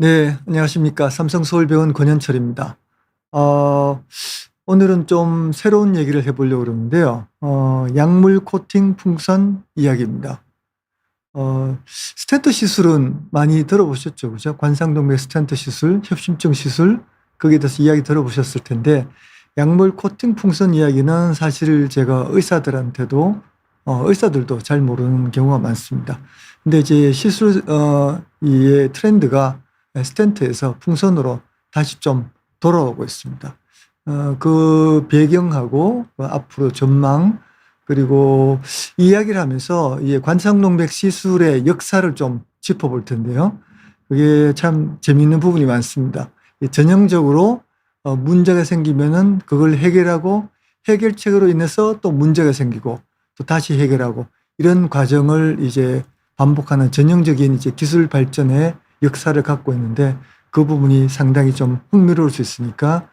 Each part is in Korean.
네, 안녕하십니까. 삼성서울병원 권현철입니다. 어, 오늘은 좀 새로운 얘기를 해보려고 그러는데요. 약물 코팅 풍선 이야기입니다. 스텐트 시술은 많이 들어보셨죠, 그죠? 관상동맥 스텐트 시술, 협심증 시술, 거기에 대해서 이야기 들어보셨을 텐데, 약물 코팅 풍선 이야기는 사실 제가 의사들도 잘 모르는 경우가 많습니다. 근데 이제 이의 트렌드가 스텐트에서 풍선으로 다시 좀 돌아오고 있습니다. 그 배경하고 앞으로 전망, 그리고 이야기를 하면서 이 관상동맥 시술의 역사를 좀 짚어볼 텐데요. 그게 참 재미있는 부분이 많습니다. 전형적으로 문제가 생기면은 그걸 해결하고 해결책으로 인해서 또 문제가 생기고 또 다시 해결하고 이런 과정을 이제 반복하는 전형적인 이제 기술 발전의 역사를 갖고 있는데 그 부분이 상당히 좀 흥미로울 수 있으니까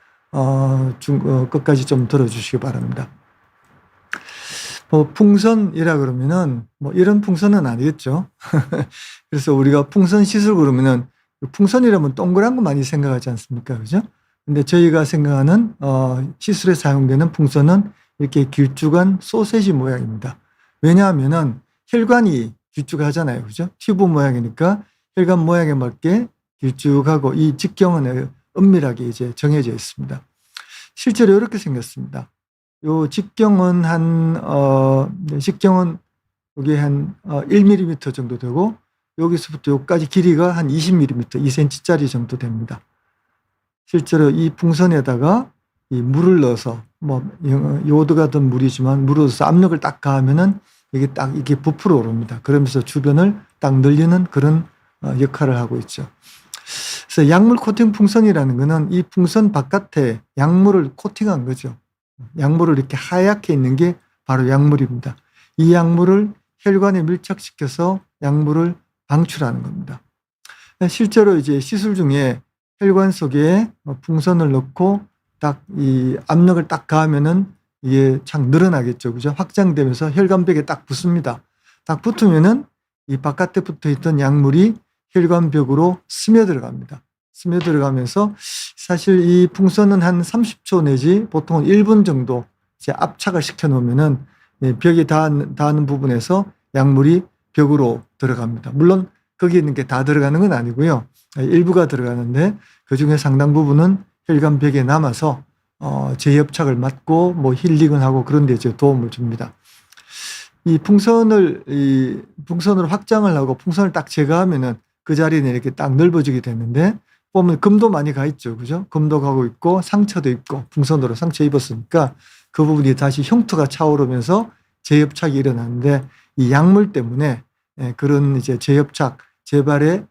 끝까지 좀 들어주시기 바랍니다. 풍선이라 그러면은 뭐 이런 풍선은 아니겠죠. 그래서 우리가 풍선 시술 그러면은 풍선이라면 동그란 거 많이 생각하지 않습니까? 그죠? 근데 저희가 생각하는 시술에 사용되는 풍선은 이렇게 길쭉한 소세지 모양입니다. 왜냐하면은 혈관이 길쭉하잖아요. 그죠? 튜브 모양이니까 혈관 모양에 맞게 길쭉하고 이 직경은 은밀하게 이제 정해져 있습니다. 실제로 이렇게 생겼습니다. 요 직경은 직경은 여기 한 1mm 정도 되고 여기서부터 여기까지 길이가 한 20mm, 2cm짜리 정도 됩니다. 실제로 이 풍선에다가 이 물을 넣어서 뭐 요드 같은 물이지만 물을 넣어서 압력을 딱 가하면은 이게 딱 이게 부풀어 오릅니다. 그러면서 주변을 딱 늘리는 그런 역할을 하고 있죠. 그래서 약물 코팅 풍선이라는 거는 이 풍선 바깥에 약물을 코팅한 거죠. 약물을 이렇게 하얗게 있는 게 바로 약물입니다. 이 약물을 혈관에 밀착시켜서 약물을 방출하는 겁니다. 실제로 이제 시술 중에 혈관 속에 풍선을 넣고 딱 이 압력을 딱 가하면은 이게 착 늘어나겠죠. 그죠? 확장되면서 혈관벽에 딱 붙습니다. 딱 붙으면은 이 바깥에 붙어 있던 약물이 혈관벽으로 스며들어갑니다. 스며들어가면서 사실 이 풍선은 한 30초 내지 보통은 1분 정도 이제 압착을 시켜 놓으면은 벽에 닿는 부분에서 약물이 벽으로 들어갑니다. 물론 거기 있는 게 다 들어가는 건 아니고요. 일부가 들어가는데 그 중에 상당 부분은 혈관벽에 남아서 재협착을 막고 뭐 힐링을 하고 그런 데 이제 도움을 줍니다. 이 풍선으로 확장을 하고 풍선을 딱 제거하면은 그 자리는 이렇게 딱 넓어지게 되는데 보면 금도 많이 가 있죠. 그죠? 금도 가고 있고 상처도 있고 풍선으로 상처 입었으니까 그 부분이 다시 흉터가 차오르면서 재협착이 일어나는데 이 약물 때문에 그런 이제 재협착, 재발의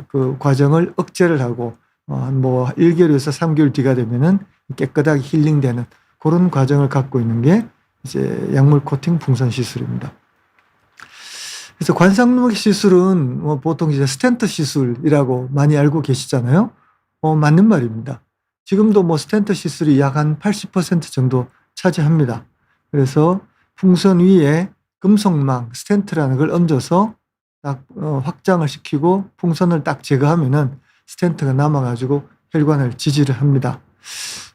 그 과정을 억제를 하고 뭐 1개월에서 3개월 뒤가 되면은 깨끗하게 힐링되는 그런 과정을 갖고 있는 게 이제 약물 코팅 풍선 시술입니다. 그래서 관상동맥 시술은 뭐 보통 이제 스텐트 시술이라고 많이 알고 계시잖아요. 맞는 말입니다. 지금도 뭐 스텐트 시술이 약 한 80% 정도 차지합니다. 그래서 풍선 위에 금속망 스텐트라는 걸 얹어서 딱 확장을 시키고 풍선을 딱 제거하면은 스텐트가 남아가지고 혈관을 지지를 합니다.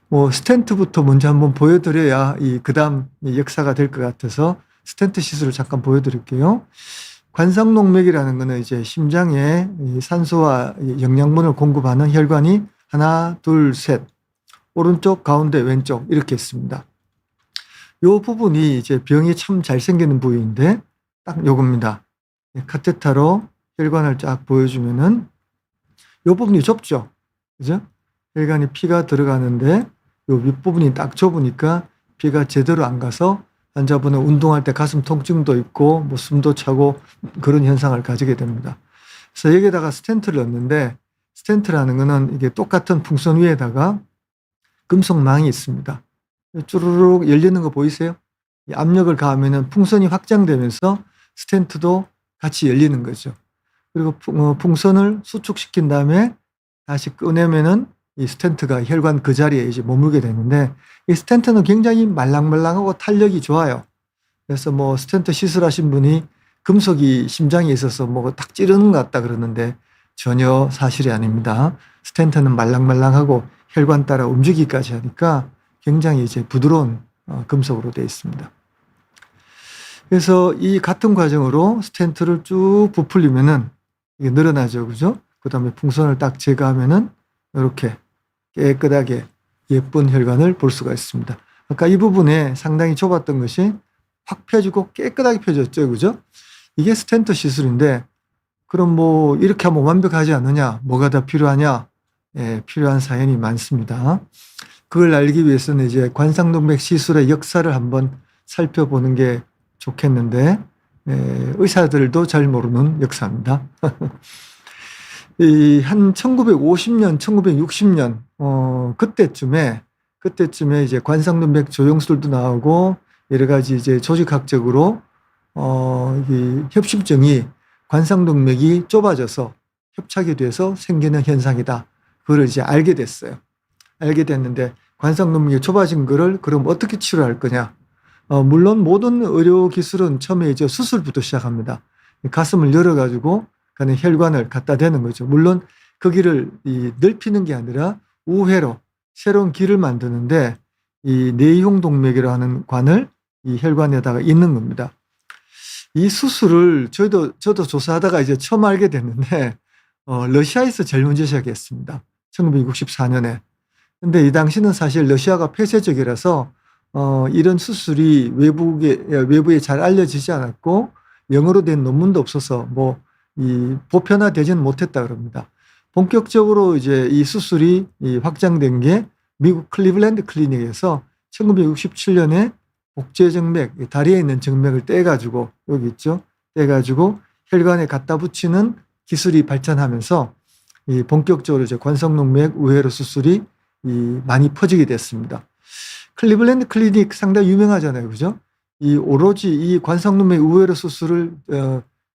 뭐 스텐트부터 먼저 한번 보여드려야 그다음 역사가 될 것 같아서 스텐트 시술을 잠깐 보여드릴게요. 관상동맥이라는 것은 이제 심장에 산소와 영양분을 공급하는 혈관이 하나, 둘, 셋, 오른쪽, 가운데, 왼쪽 이렇게 있습니다. 이 부분이 이제 병이 참 잘 생기는 부위인데 딱 요겁니다. 카테터로 혈관을 쫙 보여주면은 이 부분이 좁죠, 그죠? 혈관이 피가 들어가는데 요 윗부분이 딱 좁으니까 피가 제대로 안 가서 환자분은 운동할 때 가슴 통증도 있고 뭐 숨도 차고 그런 현상을 가지게 됩니다. 그래서 여기에다가 스텐트를 넣는데 스텐트라는 거는 이게 똑같은 풍선 위에다가 금속망이 있습니다. 쭈루룩 열리는 거 보이세요? 이 압력을 가하면은 풍선이 확장되면서 스텐트도 같이 열리는 거죠. 그리고 풍선을 수축시킨 다음에 다시 꺼내면은 이 스텐트가 혈관 그 자리에 이제 머물게 되는데 이 스텐트는 굉장히 말랑말랑하고 탄력이 좋아요. 그래서 뭐 스텐트 시술하신 분이 금속이 심장에 있어서 뭐 딱 찌르는 것 같다 그러는데 전혀 사실이 아닙니다. 스텐트는 말랑말랑하고 혈관 따라 움직이기까지 하니까 굉장히 이제 부드러운 금속으로 되어 있습니다. 그래서 이 같은 과정으로 스텐트를 쭉 부풀리면은 이게 늘어나죠. 그죠? 그 다음에 풍선을 딱 제거하면은 이렇게 깨끗하게 예쁜 혈관을 볼 수가 있습니다. 아까 이 부분에 상당히 좁았던 것이 확 펴지고 깨끗하게 펴졌죠. 그죠? 이게 스텐트 시술인데, 그럼 뭐 이렇게 하면 완벽하지 않느냐? 뭐가 더 필요하냐? 예, 필요한 사연이 많습니다. 그걸 알기 위해서는 이제 관상동맥 시술의 역사를 한번 살펴보는 게 좋겠는데, 의사들도 잘 모르는 역사입니다. 한 1950년, 1960년, 그때쯤에 이제 관상동맥 조영술도 나오고 여러 가지 이제 조직학적으로, 이 협심증이 관상동맥이 좁아져서 협착이 돼서 생기는 현상이다. 그걸 이제 알게 됐어요. 알게 됐는데 관상동맥이 좁아진 거를 그럼 어떻게 치료할 거냐? 물론 모든 의료 기술은 처음에 이제 수술부터 시작합니다. 가슴을 열어가지고 가는 혈관을 갖다 대는 거죠. 물론 그 길을 넓히는 게 아니라 우회로 새로운 길을 만드는데 이 내이홍동맥이라고 하는 관을 이 혈관에다가 잇는 겁니다. 이 수술을 저도 조사하다가 이제 처음 알게 됐는데 러시아에서 제일 먼저 시작했습니다. 1964년에. 근데 이 당시는 사실 러시아가 폐쇄적이라서 이런 수술이 외부에 잘 알려지지 않았고 영어로 된 논문도 없어서 뭐 보편화되지는 못했다 그럽니다. 본격적으로 이제 이 수술이 확장된 게 미국 클리블랜드 클리닉에서 1967년에 복제정맥, 다리에 있는 정맥을 떼가지고, 여기 있죠? 떼가지고 혈관에 갖다 붙이는 기술이 발전하면서 본격적으로 이제 관상동맥 우회로 수술이 많이 퍼지게 됐습니다. 클리블랜드 클리닉 상당히 유명하잖아요. 그죠? 오로지 이 관상동맥 우회로 수술을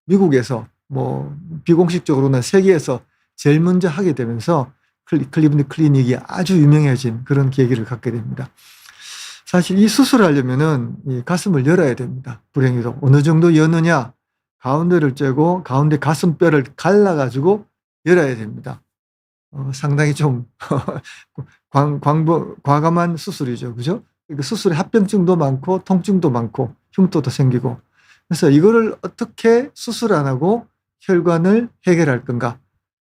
미국에서 뭐 비공식적으로는 세계에서 제일 먼저 하게 되면서 클리블랜드 클리닉이 아주 유명해진 그런 계기를 갖게 됩니다. 사실 이 수술을 하려면은 이 가슴을 열어야 됩니다. 불행히도. 어느 정도 여느냐? 가운데를 째고 가운데 가슴뼈를 갈라가지고 열어야 됩니다. 상당히 좀 과감한 수술이죠. 그죠? 수술에 합병증도 많고 통증도 많고 흉터도 생기고. 그래서 이거를 어떻게 수술 안 하고 혈관을 해결할 건가?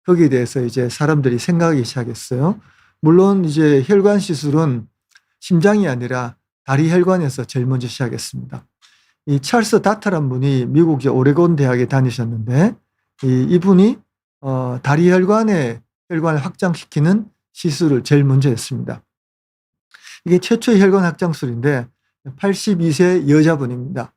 거기에 대해서 이제 사람들이 생각하기 시작했어요. 물론 이제 혈관 시술은 심장이 아니라 다리 혈관에서 제일 먼저 시작했습니다. 이 찰스 다터란 분이 미국 오레곤 대학에 다니셨는데 이분이 다리 혈관을 확장시키는 시술을 제일 먼저 했습니다. 이게 최초의 혈관 확장술인데 82세 여자분입니다.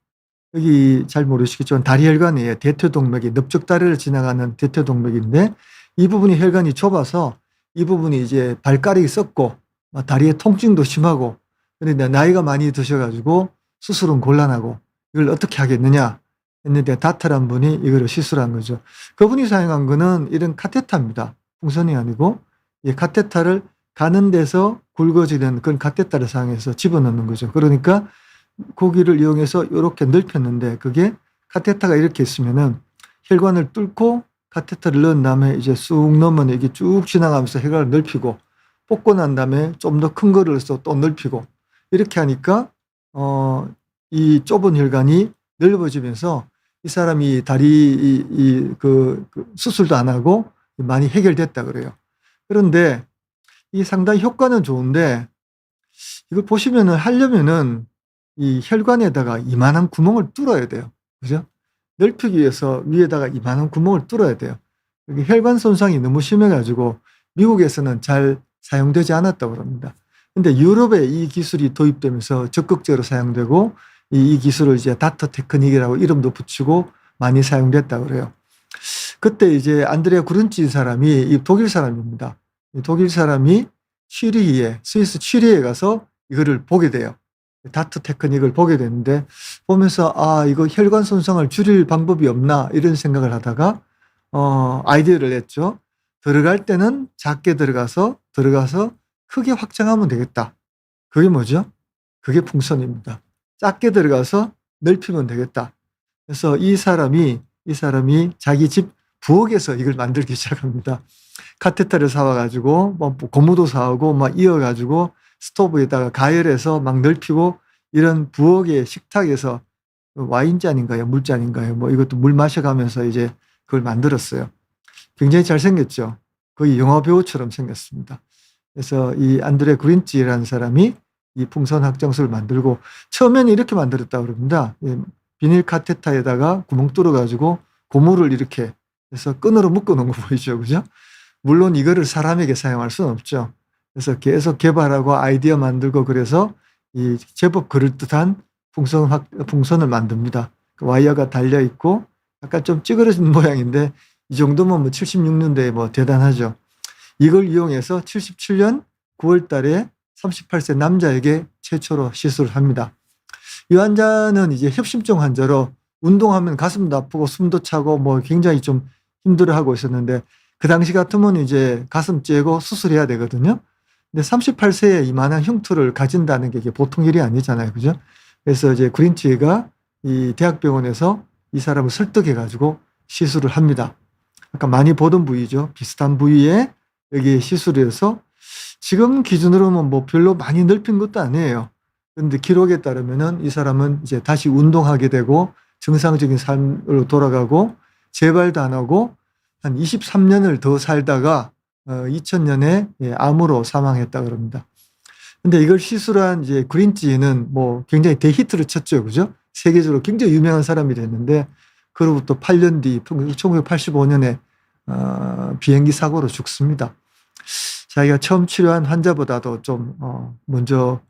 여기 잘 모르시겠지만 다리 혈관이에요. 대퇴동맥이 넓적다리를 지나가는 대퇴동맥인데 이 부분이 혈관이 좁아서 이 부분이 이제 발가락이 썩고 다리에 통증도 심하고, 그런데 나이가 많이 드셔가지고 수술은 곤란하고 이걸 어떻게 하겠느냐 했는데 다터란 분이 이거를 시술한 거죠. 그분이 사용한 거는 이런 카테타입니다. 풍선이 아니고 이 카테타를 가는 데서 굵어지는 그런 카테타를 사용해서 집어넣는 거죠. 그러니까 고기를 이용해서 이렇게 넓혔는데 그게 카테타가 이렇게 있으면은 혈관을 뚫고 카테타를 넣은 다음에 이제 쑥 넣으면 이게 쭉 지나가면서 혈관을 넓히고, 뽑고 난 다음에 좀 더 큰 거를 해서 또 넓히고, 이렇게 하니까 이 좁은 혈관이 넓어지면서 이 사람이 다리 그 수술도 안 하고 많이 해결됐다 그래요. 그런데 이 상당히 효과는 좋은데 이걸 보시면은 하려면은 이 혈관에다가 이만한 구멍을 뚫어야 돼요. 그죠? 넓히기 위해서 위에다가 이만한 구멍을 뚫어야 돼요. 혈관 손상이 너무 심해가지고 미국에서는 잘 사용되지 않았다고 합니다. 근데 유럽에 이 기술이 도입되면서 적극적으로 사용되고 이 기술을 이제 다터 테크닉이라고 이름도 붙이고 많이 사용됐다고 그래요. 그때 이제 안드레아 구른치 사람이 이 독일 사람입니다. 이 독일 사람이 스위스 취리히에 가서 이거를 보게 돼요. 다트 테크닉을 보게 되는데 보면서 이거 혈관 손상을 줄일 방법이 없나 이런 생각을 하다가 아이디어를 냈죠. 들어갈 때는 작게 들어가서 크게 확장하면 되겠다. 그게 뭐죠? 그게 풍선입니다. 작게 들어가서 넓히면 되겠다. 그래서 이 사람이 자기 집 부엌에서 이걸 만들기 시작합니다. 카테터를 사와가지고 뭐 고무도 사오고 막 이어가지고 스토브에다가 가열해서 막 넓히고 이런 부엌의 식탁에서 와인잔인가요? 물잔인가요? 뭐 이것도 물 마셔가면서 이제 그걸 만들었어요. 굉장히 잘생겼죠. 거의 영화 배우처럼 생겼습니다. 그래서 이 안드레 그린치라는 사람이 이 풍선 확장소를 만들고 처음에는 이렇게 만들었다고 그럽니다. 비닐 카테타에다가 구멍 뚫어가지고 고무를 이렇게 해서 끈으로 묶어놓은 거 보이죠, 그죠? 물론 이거를 사람에게 사용할 수는 없죠. 그래서 계속 개발하고 아이디어 만들고 그래서 이 제법 그럴듯한 풍선을 만듭니다. 그 와이어가 달려 있고 약간 좀 찌그러진 모양인데 이 정도면 뭐 76년대에 뭐 대단하죠. 이걸 이용해서 77년 9월 달에 38세 남자에게 최초로 시술을 합니다. 이 환자는 이제 협심증 환자로 운동하면 가슴도 아프고 숨도 차고 뭐 굉장히 좀 힘들어하고 있었는데 그 당시 같으면 이제 가슴 째고 수술해야 되거든요. 근데 38세에 이만한 흉터를 가진다는 게 이게 보통 일이 아니잖아요. 그죠? 그래서 이제 그린치가 이 대학병원에서 이 사람을 설득해가지고 시술을 합니다. 아까 많이 보던 부위죠. 비슷한 부위에 여기 시술을 해서 지금 기준으로는 뭐 별로 많이 넓힌 것도 아니에요. 그런데 기록에 따르면은 이 사람은 이제 다시 운동하게 되고 정상적인 삶으로 돌아가고 재발도 안 하고 한 23년을 더 살다가 2000년에 암으로 사망했다 그럽니다. 근데 이걸 시술한 이제 그린치는 뭐 굉장히 대히트를 쳤죠. 그죠? 세계적으로 굉장히 유명한 사람이 됐는데 그로부터 8년 뒤 1985년에 비행기 사고로 죽습니다. 자기가 처음 치료한 환자보다도 좀 먼저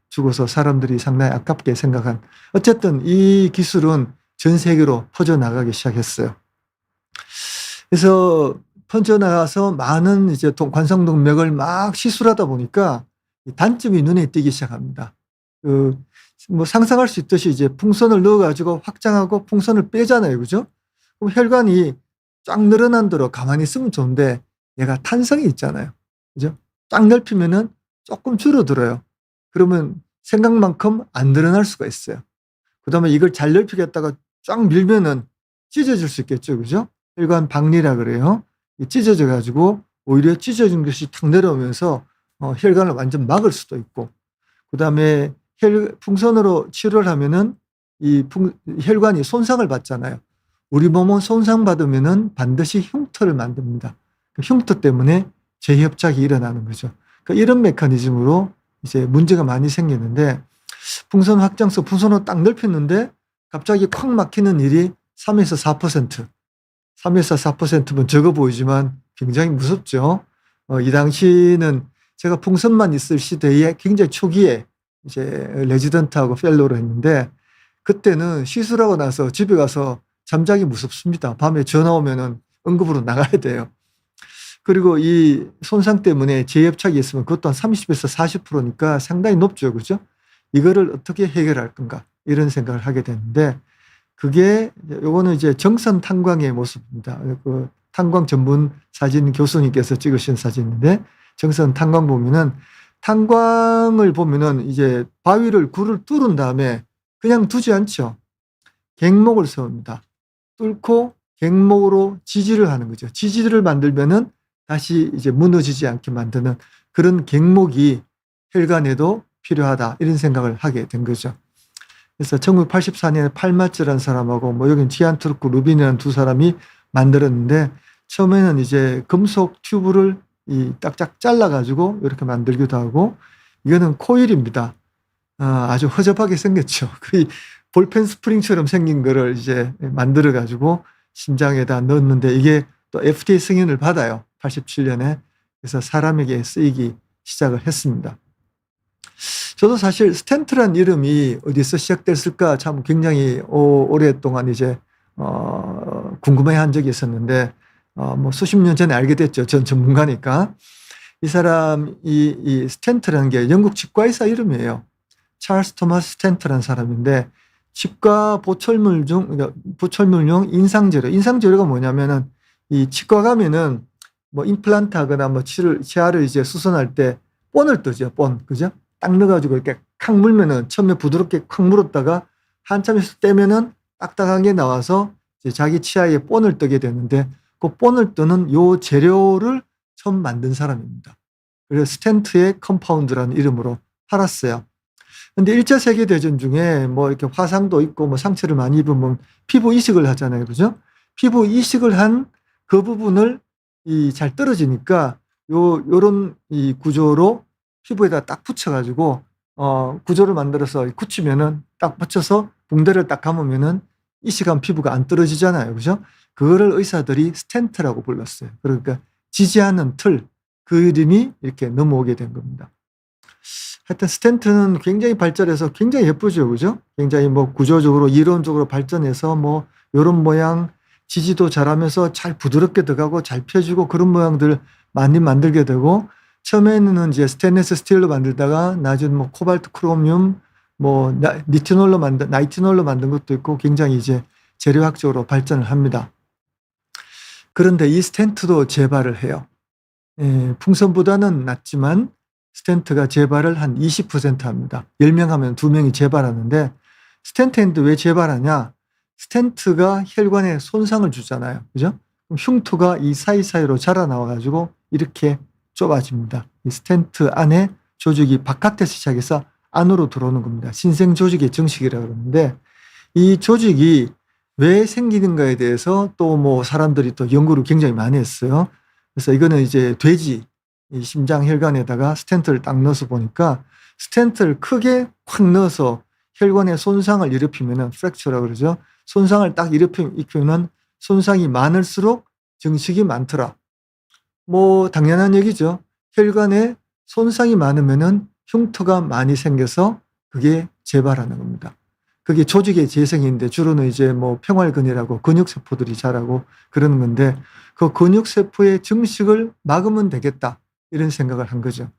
죽어서 사람들이 상당히 아깝게 생각한, 어쨌든 이 기술은 전 세계로 퍼져나가기 시작했어요. 그래서 퍼져나가서 많은 이제 관성동맥을 막 시술하다 보니까 단점이 눈에 띄기 시작합니다. 뭐 상상할 수 있듯이 이제 풍선을 넣어가지고 확장하고 풍선을 빼잖아요. 그죠? 그럼 혈관이 쫙 늘어난 대로 가만히 있으면 좋은데 얘가 탄성이 있잖아요. 그죠? 쫙 넓히면은 조금 줄어들어요. 그러면 생각만큼 안 늘어날 수가 있어요. 그 다음에 이걸 잘 넓히겠다가 쫙 밀면은 찢어질 수 있겠죠. 그죠? 혈관 박리라 그래요. 찢어져 가지고 오히려 찢어진 것이 탁 내려오면서 혈관을 완전 막을 수도 있고, 그 다음에 풍선으로 치료를 하면은 이 혈관이 손상을 받잖아요. 우리 몸은 손상받으면은 반드시 흉터를 만듭니다. 그 흉터 때문에 재협착이 일어나는 거죠. 그러니까 이런 메커니즘으로 이제 문제가 많이 생기는데, 풍선 확장소 풍선으로 딱 넓혔는데 갑자기 콱 막히는 일이 3에서 4%. 3에서 4%면 적어 보이지만 굉장히 무섭죠. 이 당시는 제가 풍선만 있을 시대에 굉장히 초기에 이제 레지던트하고 펠로를 했는데, 그때는 시술하고 나서 집에 가서 잠자기 무섭습니다. 밤에 전화 오면은 응급으로 나가야 돼요. 그리고 이 손상 때문에 재협착이 있으면 그것도 한 30에서 40%니까 상당히 높죠. 그죠? 이거를 어떻게 해결할 건가 이런 생각을 하게 되는데, 그게 요거는 이제 정선 탄광의 모습입니다. 그 탄광 전문 사진 교수님께서 찍으신 사진인데, 정선 탄광 보면은 탄광을 보면은 이제 바위를 굴을 뚫은 다음에 그냥 두지 않죠. 갱목을 세웁니다. 뚫고 갱목으로 지지를 하는 거죠. 지지를 만들면은 다시 이제 무너지지 않게 만드는 그런 갱목이 혈관에도 필요하다 이런 생각을 하게 된 거죠. 그래서 1984년에 팔마츠라는 사람하고 뭐 여기는 지안트루크 루빈이라는 두 사람이 만들었는데, 처음에는 이제 금속 튜브를 딱딱 잘라가지고 이렇게 만들기도 하고, 이거는 코일입니다. 아주 허접하게 생겼죠. 거의 볼펜 스프링처럼 생긴 거를 이제 만들어가지고 심장에다 넣었는데 이게 또 FDA 승인을 받아요. 87년에. 그래서 사람에게 쓰이기 시작을 했습니다. 저도 사실 스텐트란 이름이 어디서 시작됐을까 참 굉장히 오랫동안 이제 궁금해 한 적이 있었는데, 뭐 수십 년 전에 알게 됐죠. 전 전문가니까. 이 사람 이 스텐트라는 게 영국 치과의사 이름이에요. 찰스 토마스 스텐트라는 사람인데, 치과 보철물용 인상재료가 뭐냐면은 이 치과 가면은 뭐 임플란트 하거나 뭐 치아를 이제 수선할 때 본을 뜨죠. 본. 그죠? 딱 넣어가지고 이렇게 칵 물면은 처음에 부드럽게 콱 물었다가 한참 있어 떼면은 딱딱한 게 나와서 이제 자기 치아에 본을 뜨게 되는데, 그 본을 뜨는 요 재료를 처음 만든 사람입니다. 그래서 스텐트의 컴파운드라는 이름으로 팔았어요. 근데 1차 세계대전 중에 뭐 이렇게 화상도 있고 뭐 상처를 많이 입으면 피부 이식을 하잖아요. 그죠? 피부 이식을 한 그 부분을 잘 떨어지니까 요런 이 구조로 피부에다 딱 붙여가지고 구조를 만들어서 굳히면은 딱 붙여서 붕대를 딱 감으면은 이식한 피부가 안 떨어지잖아요. 그죠? 그거를 의사들이 스텐트라고 불렀어요. 그러니까 지지하는 틀, 그 이름이 이렇게 넘어오게 된 겁니다. 하여튼 스텐트는 굉장히 발전해서 굉장히 예쁘죠. 그죠? 굉장히 뭐 구조적으로 이론적으로 발전해서 뭐 요런 모양 지지도 잘하면서 잘 부드럽게 들어가고 잘 펴지고 그런 모양들 많이 만들게 되고 처음에는 이제 스테인리스 스틸로 만들다가 나중에 뭐 코발트 크로미움 뭐 나이티놀로 만든 것도 있고 굉장히 이제 재료학적으로 발전을 합니다. 그런데 이 스텐트도 재발을 해요. 풍선보다는 낫지만 스텐트가 재발을 한 20% 합니다. 10명 하면 2명이 재발하는데 스텐트인데 왜 재발하냐? 스텐트가 혈관에 손상을 주잖아요. 그죠? 그럼 흉터가 이 사이사이로 자라나와가지고 이렇게 좁아집니다. 이 스텐트 안에 조직이 바깥에서 시작해서 안으로 들어오는 겁니다. 신생 조직의 정식이라고 그러는데 이 조직이 왜 생기는가에 대해서 또 뭐 사람들이 또 연구를 굉장히 많이 했어요. 그래서 이거는 이제 돼지 이 심장 혈관에다가 스텐트를 딱 넣어서 보니까 스텐트를 크게 콱 넣어서 혈관에 손상을 일으키면은 프랙처라고 그러죠. 손상을 딱 일으키면 손상이 많을수록 정식이 많더라. 뭐 당연한 얘기죠. 혈관에 손상이 많으면은 흉터가 많이 생겨서 그게 재발하는 겁니다. 그게 조직의 재생인데 주로는 이제 뭐 평활근이라고 근육세포들이 자라고 그러는 건데 그 근육세포의 증식을 막으면 되겠다 이런 생각을 한 거죠.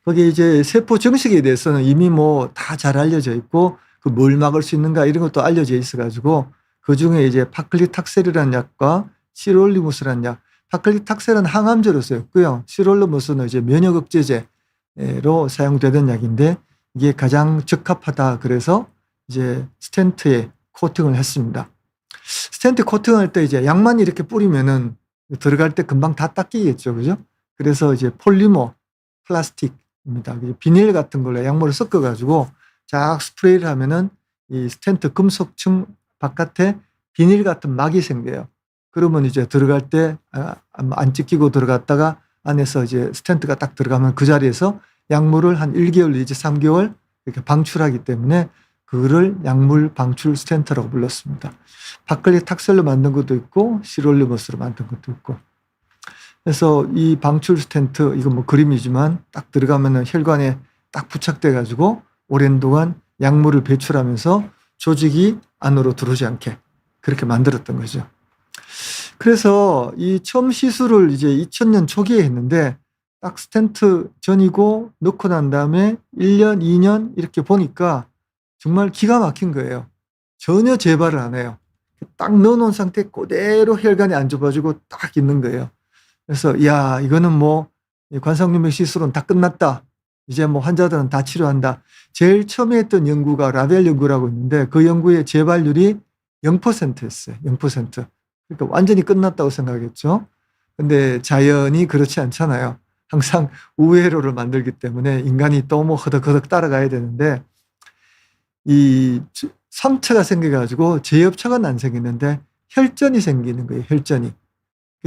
거기에 이제 세포 증식에 대해서는 이미 뭐 다 잘 알려져 있고 그 뭘 막을 수 있는가 이런 것도 알려져 있어가지고 그 중에 이제 파클리탁셀이라는 약과 시롤리무스라는 약, 파클리탁셀은 항암제로 쓰였고요. 시롤리무스는 이제 면역억제제로 사용되던 약인데 이게 가장 적합하다 그래서 이제 스텐트에 코팅을 했습니다. 스텐트 코팅할 때 이제 약만 이렇게 뿌리면은 들어갈 때 금방 다 닦이겠죠. 그죠? 그래서 이제 폴리머 플라스틱입니다. 비닐 같은 걸로 약물을 섞어가지고 쫙 스프레이를 하면은 이 스텐트 금속층 바깥에 비닐 같은 막이 생겨요. 그러면 이제 들어갈 때 안 찢기고 들어갔다가 안에서 이제 스텐트가 딱 들어가면 그 자리에서 약물을 한 1개월 내지 3개월 이렇게 방출하기 때문에 그거를 약물 방출 스텐트라고 불렀습니다. 파클리탁셀로 만든 것도 있고 시롤리머스로 만든 것도 있고. 그래서 이 방출 스텐트 이거 뭐 그림이지만 딱 들어가면은 혈관에 딱 부착돼 가지고 오랜 동안 약물을 배출하면서 조직이 안으로 들어오지 않게 그렇게 만들었던 거죠. 그래서 이 처음 시술을 이제 2000년 초기에 했는데 딱 스텐트 전이고 넣고 난 다음에 1년, 2년 이렇게 보니까 정말 기가 막힌 거예요. 전혀 재발을 안 해요. 딱 넣어놓은 상태 그대로 혈관에 안 좁아지고 딱 있는 거예요. 그래서 야 이거는 뭐 관상용맥 시술은 다 끝났다. 이제 뭐 환자들은 다 치료한다. 제일 처음에 했던 연구가 라벨 연구라고 있는데 그 연구의 재발률이 0%였어요. 0%. 그러니까 완전히 끝났다고 생각했죠. 근데 자연이 그렇지 않잖아요. 항상 우회로를 만들기 때문에 인간이 또 뭐 허덕허덕 따라가야 되는데 이 상처가 생겨가지고 제협처가 안 생기는데 혈전이 생기는 거예요. 혈전이.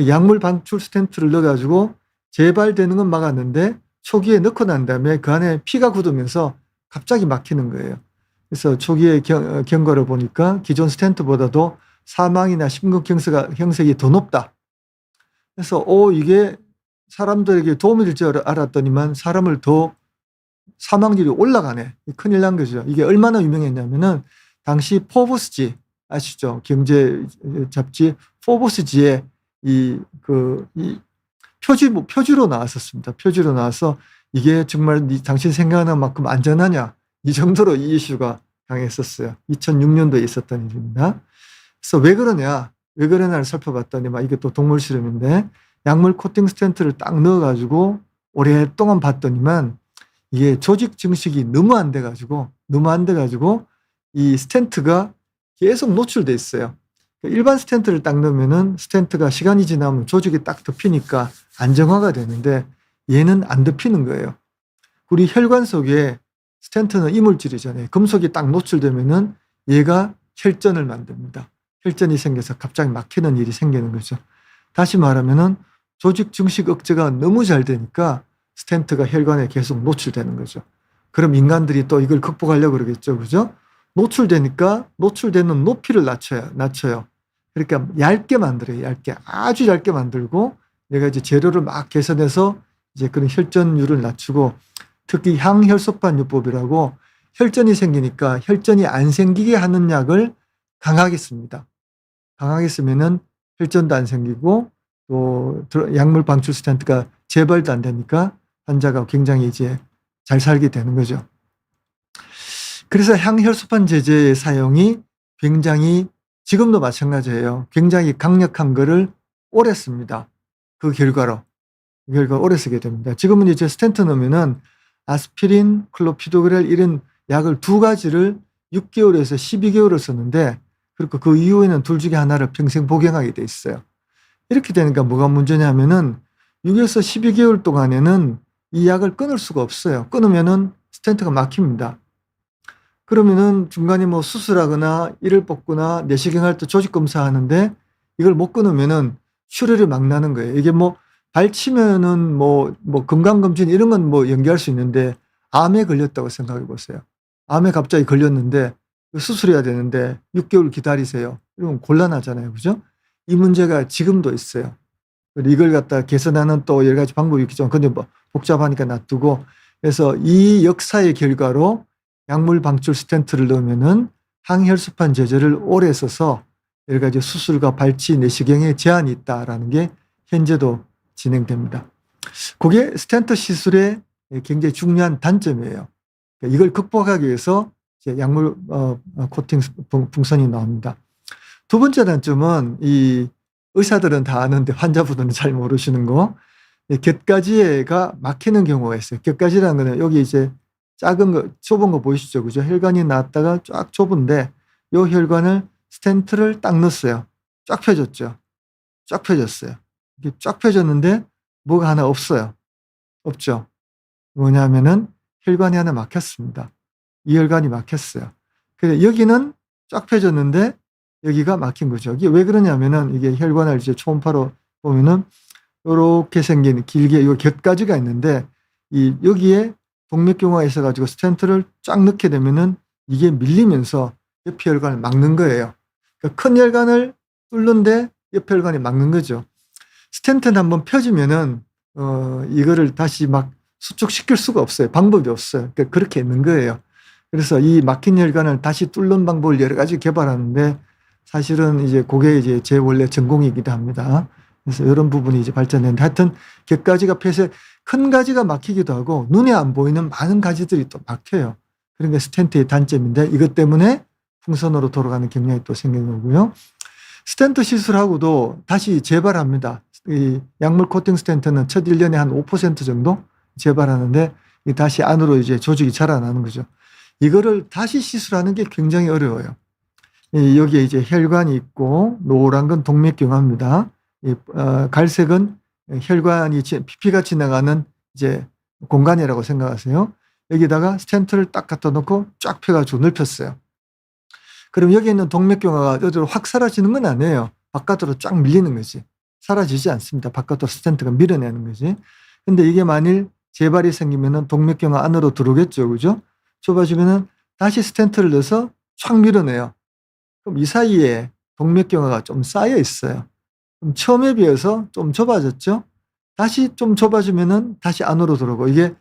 약물 방출 스텐트를 넣어가지고 재발되는 건 막았는데 초기에 넣고 난 다음에 그 안에 피가 굳으면서 갑자기 막히는 거예요. 그래서 초기에 경과를 보니까 기존 스텐트보다도 사망이나 심근경색이 더 높다. 그래서 이게 사람들에게 도움이 될 줄 알았더니만 사람을 더 사망률이 올라가네. 큰일 난 거죠. 이게 얼마나 유명했냐면은 당시 포브스지 아시죠? 경제 잡지 포브스지에 이 표지로 나왔었습니다. 표지로 나와서 이게 정말 당신 생각하는 만큼 안전하냐 이 정도로 이 이슈가 강했었어요. 2006년도에 있었던 일입니다. 그래서 왜 그러냐를 살펴봤더니 이게 또 동물 실험인데 약물 코팅 스텐트를 딱 넣어가지고 오랫동안 봤더니만 이게 조직 증식이 너무 안 돼가지고 이 스텐트가 계속 노출돼 있어요. 일반 스텐트를 딱 넣으면은 스텐트가 시간이 지나면 조직이 딱 덮이니까 안정화가 되는데 얘는 안 덮이는 거예요. 우리 혈관 속에 스텐트는 이물질이잖아요. 금속이 딱 노출되면은 얘가 혈전을 만듭니다. 혈전이 생겨서 갑자기 막히는 일이 생기는 거죠. 다시 말하면은 조직 증식 억제가 너무 잘 되니까 스텐트가 혈관에 계속 노출되는 거죠. 그럼 인간들이 또 이걸 극복하려고 그러겠죠. 그죠? 노출되니까 노출되는 높이를 낮춰요. 그러니까 얇게 만들어요. 얇게. 아주 얇게 만들고 얘가 이제 재료를 막 개선해서 이제 그런 혈전율을 낮추고 특히 항혈소판요법이라고 혈전이 생기니까 혈전이 안 생기게 하는 약을 강하게 씁니다. 강하게 쓰면은 혈전도 안 생기고 또 약물 방출 스텐트가 재발도 안 되니까 환자가 굉장히 이제 잘 살게 되는 거죠. 그래서 항혈소판 제제의 사용이 굉장히 지금도 마찬가지예요. 굉장히 강력한 거를 오래 씁니다. 그 결과로 오래 쓰게 됩니다. 지금은 이제 스텐트 넣으면은 아스피린, 클로피도그렐 이런 약을 두 가지를 6개월에서 12개월을 쓰는데 그리고 그 이후에는 둘 중에 하나를 평생 복용하게 돼 있어요. 이렇게 되니까 뭐가 문제냐면은 6에서 12개월 동안에는 이 약을 끊을 수가 없어요. 끊으면은 스텐트가 막힙니다. 그러면은 중간에 뭐 수술하거나 이를 뽑거나 내시경할 때 조직 검사하는데 이걸 못 끊으면은 출혈이 막 나는 거예요. 이게 뭐 발치면은 뭐 건강검진 이런 건 뭐 연기할 수 있는데 암에 걸렸다고 생각해 보세요. 암에 갑자기 걸렸는데 수술해야 되는데 6개월 기다리세요. 이러면 곤란하잖아요. 그죠? 이 문제가 지금도 있어요. 이걸 갖다 개선하는 또 여러 가지 방법이 있겠지만 근데 뭐 복잡하니까 놔두고 그래서 이 역사의 결과로 약물 방출 스텐트를 넣으면은 항혈소판 제제를 오래 써서 여러 가지 수술과 발치, 내시경에 제한이 있다라는 게 현재도 진행됩니다. 그게 스텐트 시술의 굉장히 중요한 단점이에요. 이걸 극복하기 위해서 이제 약물 코팅 풍선이 나옵니다. 두 번째 단점은 이 의사들은 다 아는데 환자분들은 잘 모르시는 거, 곁가지가 막히는 경우가 있어요. 곁가지라는 거는 여기 이제 작은 거, 좁은 거 보이시죠? 그죠? 혈관이 나왔다가 쫙 좁은데 이 혈관을 스텐트를 딱 넣었어요. 쫙 펴졌죠? 쫙 펴졌어요. 이게 쫙 펴졌는데 뭐가 하나 없어요. 없죠? 뭐냐면은 혈관이 하나 막혔습니다. 이 혈관이 막혔어요. 그래서 여기는 쫙 펴졌는데 여기가 막힌 거죠. 이게 왜 그러냐면은 이게 혈관을 이제 초음파로 보면은 이렇게 생긴 길게 요 곁가지가 있는데 이 여기에 동맥경화가 있어가지고 스텐트를 쫙 넣게 되면은 이게 밀리면서 옆 혈관을 막는 거예요. 그러니까 큰 혈관을 뚫는데 옆 혈관이 막는 거죠. 스텐트는 한번 펴지면은 이거를 다시 막 수축시킬 수가 없어요. 방법이 없어요. 그러니까 그렇게 있는 거예요. 그래서 이 막힌 혈관을 다시 뚫는 방법을 여러 가지 개발하는데 사실은 이제 그게 이제 제 원래 전공이기도 합니다. 그래서 이런 부분이 이제 발전했는데 하여튼 곁가지가 폐쇄 큰 가지가 막히기도 하고 눈에 안 보이는 많은 가지들이 또 막혀요. 그런 게 스텐트의 단점인데 이것 때문에 풍선으로 돌아가는 경향이 또 생기는 거고요. 스텐트 시술하고도 다시 재발합니다. 이 약물 코팅 스텐트는 첫 1년에 한 5% 정도 재발하는데 다시 안으로 이제 조직이 자라나는 거죠. 이거를 다시 시술하는 게 굉장히 어려워요. 여기에 이제 혈관이 있고 노란 건 동맥경화입니다. 갈색은 혈관이 피가 지나가는 이제 공간이라고 생각하세요. 여기다가 스텐트를 딱 갖다 놓고 쫙 펴가지고 넓혔어요. 그럼 여기 있는 동맥경화가 어디로 확 사라지는 건 아니에요. 바깥으로 쫙 밀리는 거지. 사라지지 않습니다. 바깥으로 스텐트가 밀어내는 거지. 근데 이게 만일 재발이 생기면은 동맥경화 안으로 들어오겠죠. 그죠? 좁아지면은 다시 스텐트를 넣어서 촥 밀어내요. 그럼 이 사이에 동맥경화가 좀 쌓여 있어요. 그럼 처음에 비해서 좀 좁아졌죠? 다시 좀 좁아지면은 다시 안으로 들어오고 이게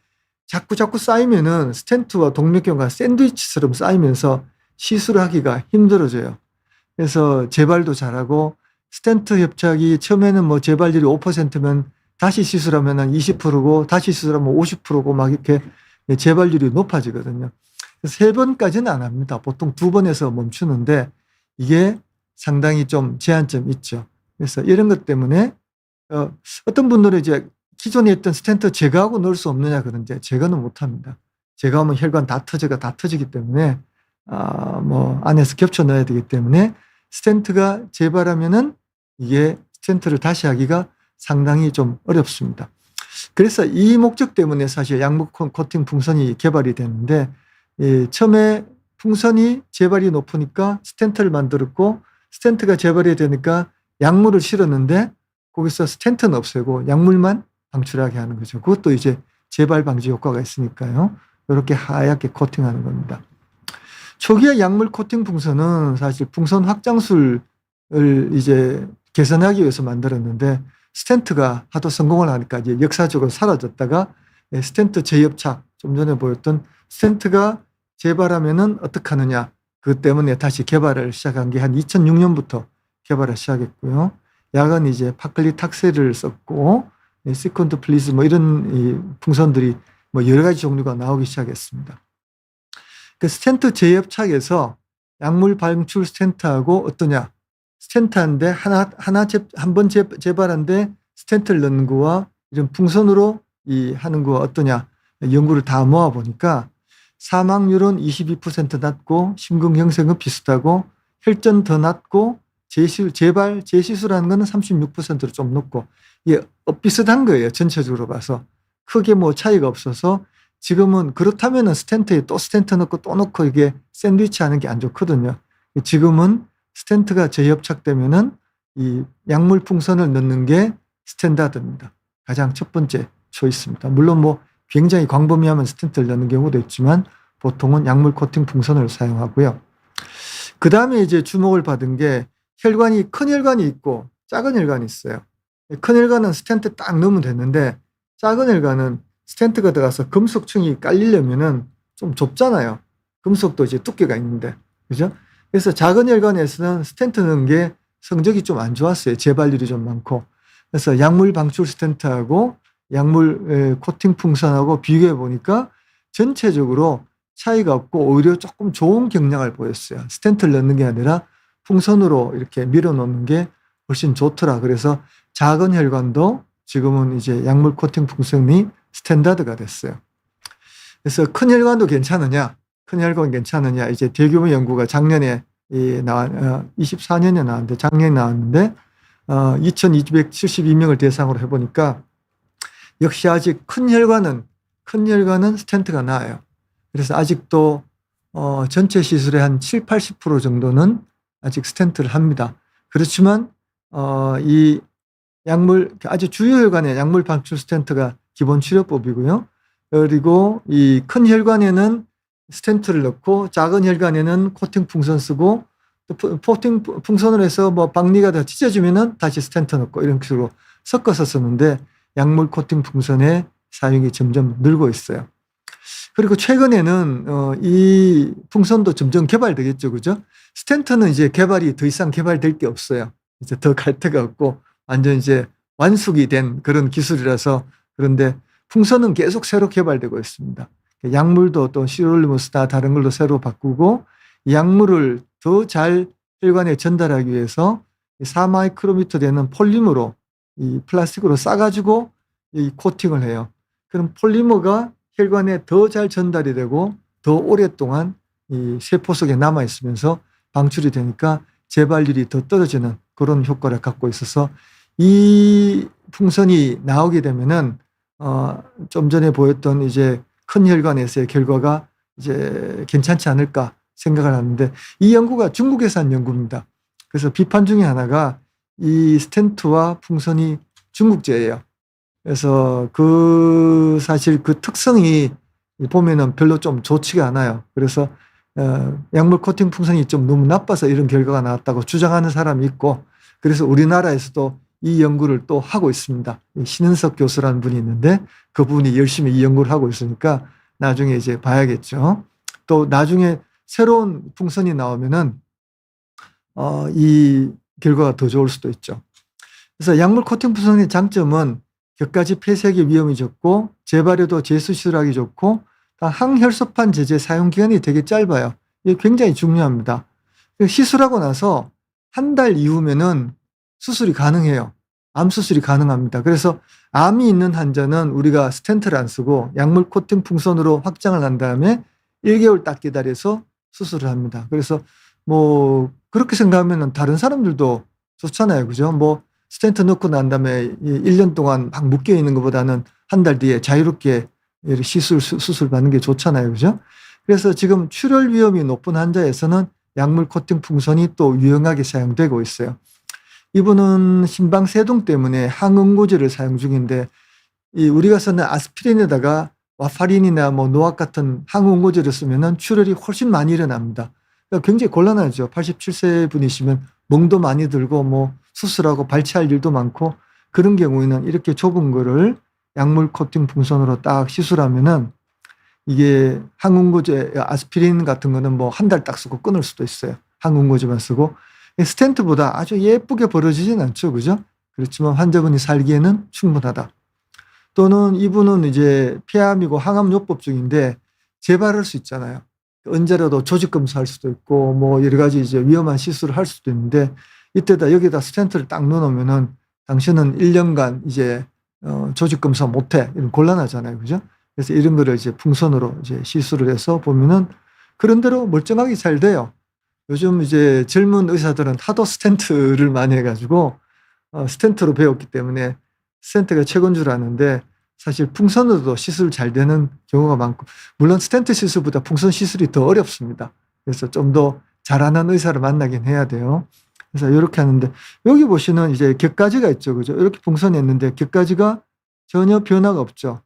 자꾸 쌓이면은 스텐트와 동맥경화가 샌드위치처럼 쌓이면서 시술을 하기가 힘들어져요. 그래서 재발도 잘하고 스텐트 협착이 처음에는 뭐 재발률이 5%면 다시 시술하면 20%고 다시 시술하면 50%고 막 이렇게 재발률이 높아지거든요. 그래서 3번까지는 안 합니다. 보통 2번에서 멈추는데 이게 상당히 좀 제한점이 있죠. 그래서 이런 것 때문에 어떤 분들은 이제 기존에 있던 스텐트 제거하고 넣을 수 없느냐 그런데 제거는 못합니다. 제거하면 혈관 다 터지기 때문에 뭐 안에서 겹쳐 넣어야 되기 때문에 스텐트가 재발하면은 이게 스텐트를 다시 하기가 상당히 좀 어렵습니다. 그래서 이 목적 때문에 사실 약물 코팅 풍선이 개발이 됐는데, 처음에 풍선이 재발이 높으니까 스텐트를 만들었고, 스텐트가 재발이 되니까 약물을 실었는데 거기서 스텐트는 없애고 약물만 방출하게 하는 거죠. 그것도 이제 재발 방지 효과가 있으니까요. 이렇게 하얗게 코팅하는 겁니다. 초기에 약물 코팅 풍선은 사실 풍선 확장술을 이제 개선하기 위해서 만들었는데, 스텐트가 하도 성공을 하니까 이제 역사적으로 사라졌다가 스텐트 재협착, 좀 전에 보였던 스텐트가 재발하면은 어떻게 하느냐, 그 때문에 다시 개발을 시작한 게 한 2006년부터 개발을 시작했고요. 약은 이제 파클리탁셀을 썼고, 시컨드 플리즈 뭐 이런 이 풍선들이 뭐 여러 가지 종류가 나오기 시작했습니다. 그 스텐트 재협착에서 약물 방출 스텐트하고 어떠냐? 스텐트한데 한 번 재발한데 스텐트를 넣는 거와 이런 풍선으로 하는 거와 어떠냐? 연구를 다 모아 보니까 사망률은 22% 낮고 심근 형성은 비슷하고 혈전 더 낮고 재시술하는 거는 36%로 좀 높고, 이게 비슷한 거예요. 전체적으로 봐서 크게 뭐 차이가 없어서, 지금은 그렇다면은 스텐트에 또 스텐트 넣고 또 넣고 이게 샌드위치 하는 게 안 좋거든요. 지금은 스텐트가 재협착되면은 이 약물 풍선을 넣는 게 스탠다드입니다. 가장 첫 번째 초이스입니다. 물론 뭐 굉장히 광범위하면 스텐트를 넣는 경우도 있지만 보통은 약물 코팅 풍선을 사용하고요. 그 다음에 이제 주목을 받은 게 혈관이, 큰 혈관이 있고 작은 혈관이 있어요. 큰 혈관은 스텐트 딱 넣으면 됐는데, 작은 혈관은 스텐트가 들어가서 금속층이 깔리려면은 좀 좁잖아요. 금속도 이제 두께가 있는데, 그죠? 그래서 작은 혈관에서는 스텐트 넣은 게 성적이 좀 안 좋았어요. 재발률이 좀 많고. 그래서 약물 방출 스텐트하고 약물 코팅 풍선하고 비교해 보니까 전체적으로 차이가 없고 오히려 조금 좋은 경량을 보였어요. 스텐트를 넣는 게 아니라 풍선으로 이렇게 밀어놓는 게 훨씬 좋더라. 그래서 작은 혈관도 지금은 이제 약물 코팅 풍선이 스탠다드가 됐어요. 그래서 큰 혈관도 괜찮으냐? 큰 혈관 괜찮으냐? 이제 대규모 연구가 작년에 24년에 나왔는데, 작년에 나왔는데, 2272명을 대상으로 해보니까 역시 아직 큰 혈관은 스텐트가 나아요. 그래서 아직도 전체 시술의 한 7, 80% 정도는 아직 스텐트를 합니다. 그렇지만 이 약물, 아주 주요 혈관에 약물 방출 스텐트가 기본 치료법이고요. 그리고 이 큰 혈관에는 스텐트를 넣고 작은 혈관에는 코팅 풍선 쓰고, 또 코팅 풍선을 해서 뭐 박리가 더 찢어지면은 다시 스텐트 넣고 이런 식으로 섞어서 쓰는데, 약물 코팅 풍선의 사용이 점점 늘고 있어요. 그리고 최근에는 이 풍선도 점점 개발되겠죠, 그죠? 스텐트는 이제 개발이 더 이상 개발될 게 없어요. 이제 더 갈 데가 없고 완전 이제 완숙이 된 그런 기술이라서. 그런데 풍선은 계속 새로 개발되고 있습니다. 약물도 또 시롤리무스나 다른 걸로 새로 바꾸고, 이 약물을 더 잘 혈관에 전달하기 위해서 4마이크로미터 되는 폴리머로, 이 플라스틱으로 싸가지고 이 코팅을 해요. 그럼 폴리머가 혈관에 더 잘 전달이 되고 더 오랫동안 이 세포 속에 남아 있으면서 방출이 되니까 재발률이 더 떨어지는 그런 효과를 갖고 있어서, 이 풍선이 나오게 되면은 좀 전에 보였던 이제 큰 혈관에서의 결과가 이제 괜찮지 않을까 생각을 하는데, 이 연구가 중국에서 한 연구입니다. 그래서 비판 중에 하나가 이 스텐트와 풍선이 중국제예요. 그래서 사실 그 특성이 보면은 별로 좀 좋지가 않아요. 그래서 약물 코팅 풍선이 좀 너무 나빠서 이런 결과가 나왔다고 주장하는 사람이 있고, 그래서 우리나라에서도 이 연구를 또 하고 있습니다. 신은석 교수라는 분이 있는데 그분이 열심히 이 연구를 하고 있으니까 나중에 이제 봐야겠죠. 또 나중에 새로운 풍선이 나오면은 이 결과가 더 좋을 수도 있죠. 그래서 약물 코팅 풍선의 장점은 격가지 폐색의 위험이 적고 재발에도 재수술하기 좋고 항혈소판 제제 사용 기간이 되게 짧아요. 이게 굉장히 중요합니다. 시술하고 나서 한 달 이후면은 수술이 가능해요. 암 수술이 가능합니다. 그래서 암이 있는 환자는 우리가 스텐트를 안 쓰고 약물 코팅 풍선으로 확장을 한 다음에 1개월 딱 기다려서 수술을 합니다. 그래서 뭐 그렇게 생각하면 다른 사람들도 좋잖아요. 그죠? 뭐 스텐트 넣고 난 다음에 1년 동안 막 묶여 있는 것보다는 한 달 뒤에 자유롭게 수술 받는 게 좋잖아요. 그죠? 그래서 지금 출혈 위험이 높은 환자에서는 약물 코팅 풍선이 또 유용하게 사용되고 있어요. 이분은 심방세동 때문에 항응고제를 사용 중인데 우리가 쓰는 아스피린에다가 와파린이나 뭐 노악 같은 항응고제를 쓰면은 출혈이 훨씬 많이 일어납니다. 그러니까 굉장히 곤란하죠. 87세 분이시면 멍도 많이 들고 뭐 수술하고 발치할 일도 많고 그런 경우에는 이렇게 좁은 거를 약물 코팅 풍선으로 딱 시술하면은 이게 항응고제 아스피린 같은 거는 뭐 한 달 딱 쓰고 끊을 수도 있어요. 항응고제만 쓰고 스텐트보다 아주 예쁘게 벌어지진 않죠. 그죠? 그렇지만 환자분이 살기에는 충분하다. 또는 이분은 이제 폐암이고 항암요법 중인데 재발할 수 있잖아요. 언제라도 조직 검사할 수도 있고 뭐 여러 가지 이제 위험한 시술을 할 수도 있는데 이때다 여기다 스텐트를 딱 넣어놓으면은 당신은 1년간 이제 조직 검사 못해 이런 곤란하잖아요. 그죠? 그래서 이런 거를 이제 풍선으로 이제 시술을 해서 보면은 그런 대로 멀쩡하게 잘 돼요. 요즘 이제 젊은 의사들은 하도 스텐트를 많이 해가지고 스텐트로 배웠기 때문에 스텐트가 최고인 줄 아는데 사실 풍선으로도 시술 잘 되는 경우가 많고 물론 스텐트 시술보다 풍선 시술이 더 어렵습니다. 그래서 좀 더 잘하는 의사를 만나긴 해야 돼요. 그래서 이렇게 하는데 여기 보시는 이제 격가지가 있죠. 그죠? 이렇게 풍선했는데 격가지가 전혀 변화가 없죠.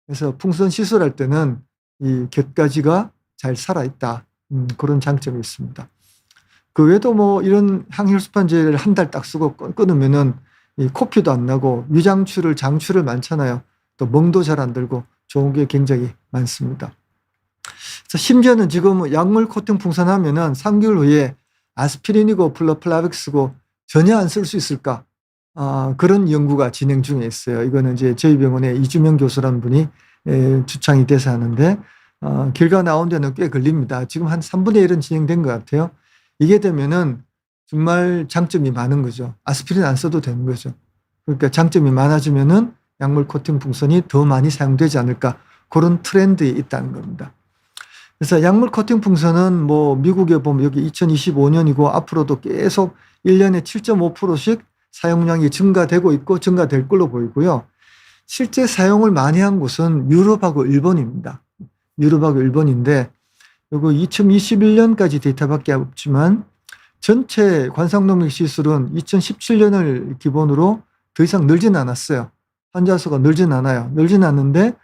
그래서 풍선 시술할 때는 이 격가지가 잘 살아있다. 그런 장점이 있습니다. 그 외에도 뭐 이런 항혈수판제를 한 달 딱 쓰고 끊으면은 이 코피도 안 나고 위장출을 장출을 많잖아요. 또 멍도 잘 안 들고 좋은 게 굉장히 많습니다. 그래서 심지어는 지금 약물 코팅 풍선하면은 3개월 후에 아스피린이고 플로플라빅스고 전혀 안 쓸 수 있을까? 그런 연구가 진행 중에 있어요. 이거는 이제 저희 병원의 이주명 교수라는 분이 주창이 돼서 하는데 결과 나온 데는 꽤 걸립니다. 지금 한 3분의 1은 진행된 것 같아요. 이게 되면은 정말 장점이 많은 거죠. 아스피린 안 써도 되는 거죠. 그러니까 장점이 많아지면은 약물 코팅 풍선이 더 많이 사용되지 않을까 그런 트렌드에 있다는 겁니다. 그래서 약물 코팅 풍선은 뭐 미국에 보면 여기 2025년이고 앞으로도 계속 1년에 7.5%씩 사용량이 증가되고 있고 증가될 걸로 보이고요. 실제 사용을 많이 한 곳은 유럽하고 일본입니다. 유럽하고 일본인데 요거 2021년까지 데이터밖에 없지만 전체 관상동맥 시술은 2017년을 기본으로 더 이상 늘진 않았어요. 환자 수가 늘진 않아요. 늘진 않는데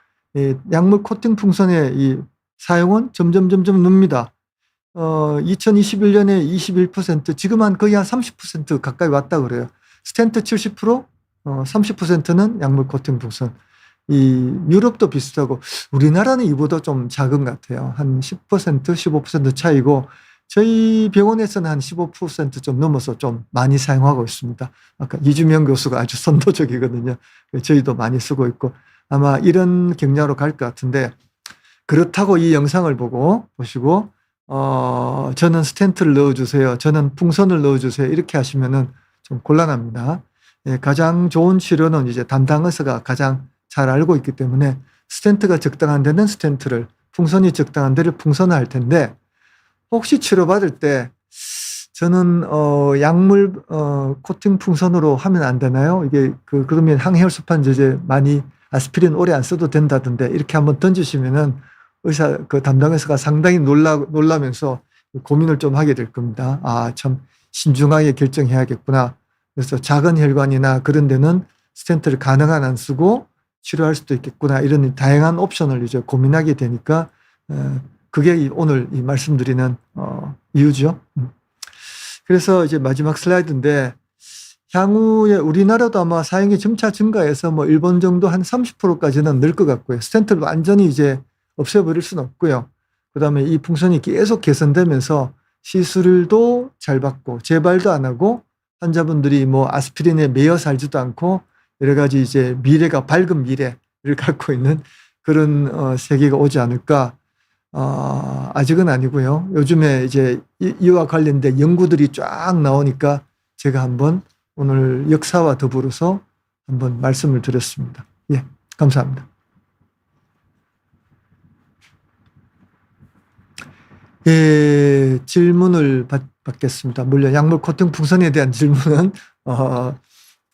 약물 코팅 풍선의 이 사용은 점점 늡니다. 2021년에 21%, 지금 거의 한 30% 가까이 왔다 그래요. 스텐트 70%, 30%는 약물 코팅 풍선. 이 유럽도 비슷하고 우리나라는 이보다 좀 작은 것 같아요. 한 10%, 15% 차이고 저희 병원에서는 한 15%좀 넘어서 좀 많이 사용하고 있습니다. 아까 이주명 교수가 아주 선도적이거든요. 저희도 많이 쓰고 있고 아마 이런 경로로 갈 것 같은데 그렇다고 이 영상을 보시고 저는 스텐트를 넣어주세요. 저는 풍선을 넣어주세요. 이렇게 하시면은 좀 곤란합니다. 가장 좋은 치료는 이제 담당 의사가 가장 잘 알고 있기 때문에 스텐트가 적당한 데는 스텐트를, 풍선이 적당한 데를 풍선을 할 텐데 혹시 치료받을 때 저는 약물 코팅 풍선으로 하면 안 되나요? 이게 그러면 항혈수판 제제 많이 아스피린 오래 안 써도 된다던데 이렇게 한번 던지시면은 그 담당 의사가 상당히 놀라면서 고민을 좀 하게 될 겁니다. 참 신중하게 결정해야겠구나. 그래서 작은 혈관이나 그런 데는 스텐트를 가능한 안 쓰고 치료할 수도 있겠구나. 이런 다양한 옵션을 이제 고민하게 되니까 그게 오늘 이 말씀드리는 이유죠. 그래서 이제 마지막 슬라이드인데 향후에 우리나라도 아마 사용이 점차 증가해서 뭐 일본 정도 한 30%까지는 늘 것 같고요. 스텐트를 완전히 이제 없애버릴 수는 없고요. 그다음에 이 풍선이 계속 개선되면서 시술도 잘 받고 재발도 안 하고 환자분들이 뭐 아스피린에 매여 살지도 않고 여러 가지 이제 미래가 밝은 미래를 갖고 있는 그런 세계가 오지 않을까. 아직은 아니고요. 요즘에 이제 이와 관련된 연구들이 쫙 나오니까 제가 한번 오늘 역사와 더불어서 한번 말씀을 드렸습니다. 예, 감사합니다. 예, 질문을 받겠습니다. 물론 약물 코팅 풍선에 대한 질문은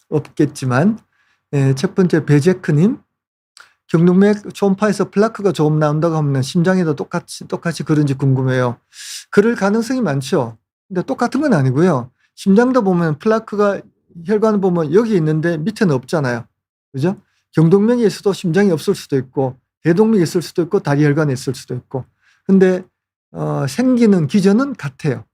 없겠지만, 첫 번째 베제크님, 경동맥 초음파에서 플라크가 조금 나온다고 하면 심장에도 똑같이 그런지 궁금해요. 그럴 가능성이 많죠. 근데 똑같은 건 아니고요. 심장도 보면 플라크가 혈관을 보면 여기 있는데 밑에는 없잖아요. 그죠? 경동맥에 있어도 심장이 없을 수도 있고 대동맥이 있을 수도 있고 다리 혈관에 있을 수도 있고. 근데 생기는 기전은 같아요.